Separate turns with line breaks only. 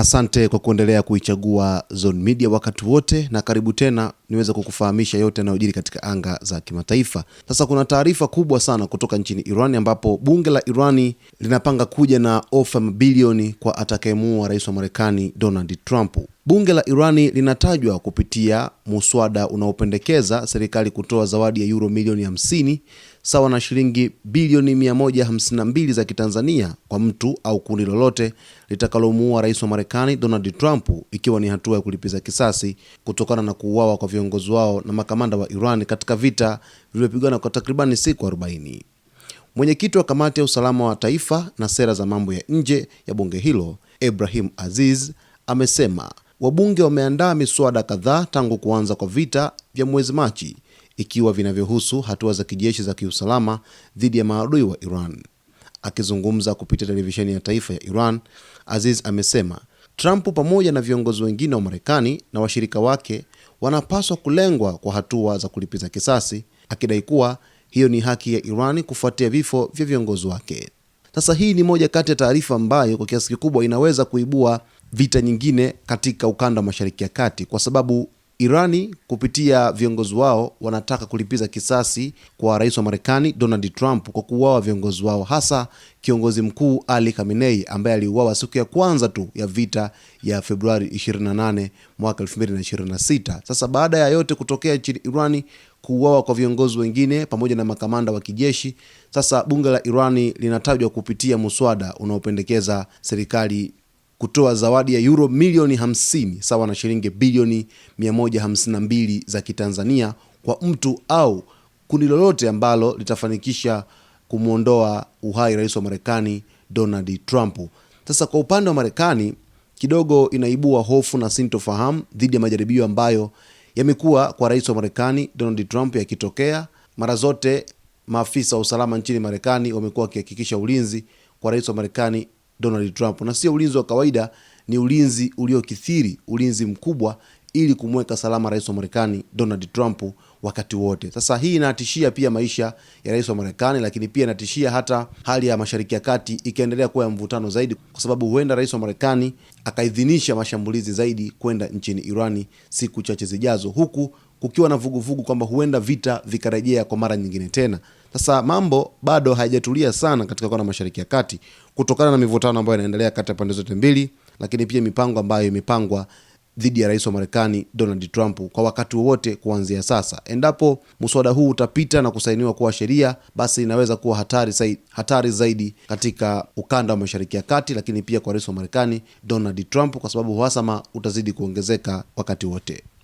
Asante kwa kuendelea kuichagua Zone Media wakati wote, na karibu tena niweze kukufahamisha yote yanayojiri katika anga za kimataifa. Sasa kuna taarifa kubwa sana kutoka nchini Iran ambapo bunge la Irani linapanga kuja na ofa mabilioni kwa atakayemuua rais wa Marekani Donald Trump. Bunge la Irani linatajwa kupitia muswada unaopendekeza serikali kutoa zawadi ya euro milioni 50 sawa na shilingi bilioni 152 za Kitanzania kwa mtu au kundi lolote litakalomuua rais wa Marekani Donald Trump, ikiwa ni hatua ya kulipiza kisasi kutokana na kuuawa kwa viongozi wao na makamanda wa Iran katika vita vilivyopigana kwa takribani siku 40. Mwenyekiti wa kamati ya usalama wa taifa na sera za mambo ya nje ya bunge hilo, Ebrahim Aziz, amesema wabunge wameandaa miswada kadhaa tangu kuanza kwa vita vya mwezi Machi, ikiwa vinavyohusu hatua za kijeshi za kiusalama dhidi ya maadui wa Iran. Akizungumza kupitia televisheni ya taifa ya Iran, Aziz amesema Trump pamoja na viongozi wengine wa Marekani na washirika wake wanapaswa kulengwa kwa hatua za kulipiza kisasi, akidai kuwa hiyo ni haki ya Iran kufuatia vifo vya viongozi wake. Sasa hii ni moja kati ya taarifa ambayo kwa kiasi kikubwa inaweza kuibua vita nyingine katika ukanda wa Mashariki ya Kati, kwa sababu Irani kupitia viongozi wao wanataka kulipiza kisasi kwa rais wa Marekani Donald Trump kwa kuuawa viongozi wao, hasa kiongozi mkuu Ali Khamenei ambaye aliuawa siku ya kwanza tu ya vita ya Februari 28 mwaka 2026. Sasa baada ya yote kutokea nchini Irani, kuuawa kwa viongozi wengine pamoja na makamanda wa kijeshi, sasa bunge la Irani linatajwa kupitia muswada unaopendekeza serikali kutoa zawadi ya euro milioni 50 sawa na shilingi bilioni 152 za Kitanzania kwa mtu au kundi lolote ambalo litafanikisha kumuondoa uhai rais wa Marekani Donald Trump. Sasa kwa upande wa Marekani kidogo inaibua hofu na sintofahamu dhidi ya majaribio ambayo yamekuwa kwa rais wa Marekani Donald Trump yakitokea. Mara zote maafisa wa usalama nchini Marekani wamekuwa wakihakikisha ulinzi kwa rais wa Marekani Donald Trump, na sio ulinzi wa kawaida, ni ulinzi uliokithiri, ulinzi mkubwa ili kumweka salama rais wa Marekani Donald Trump wakati wote. Sasa hii inatishia pia maisha ya rais wa Marekani, lakini pia inatishia hata hali ya Mashariki ya Kati ikiendelea kuwa ya mvutano zaidi, kwa sababu huenda rais wa Marekani akaidhinisha mashambulizi zaidi kwenda nchini Irani siku chache zijazo, huku kukiwa na vuguvugu kwamba huenda vita vikarejea kwa mara nyingine tena. Sasa mambo bado hayajatulia sana katika kona Mashariki ya Kati kutokana na mivutano ambayo inaendelea kati ya pande zote mbili, lakini pia mipango ambayo imepangwa dhidi ya rais wa Marekani Donald Trump kwa wakati wowote kuanzia sasa. Endapo muswada huu utapita na kusainiwa kuwa sheria, basi inaweza kuwa hatari zaidi katika ukanda wa Mashariki ya Kati, lakini pia kwa rais wa Marekani Donald Trump, kwa sababu uhasama utazidi kuongezeka wakati wote.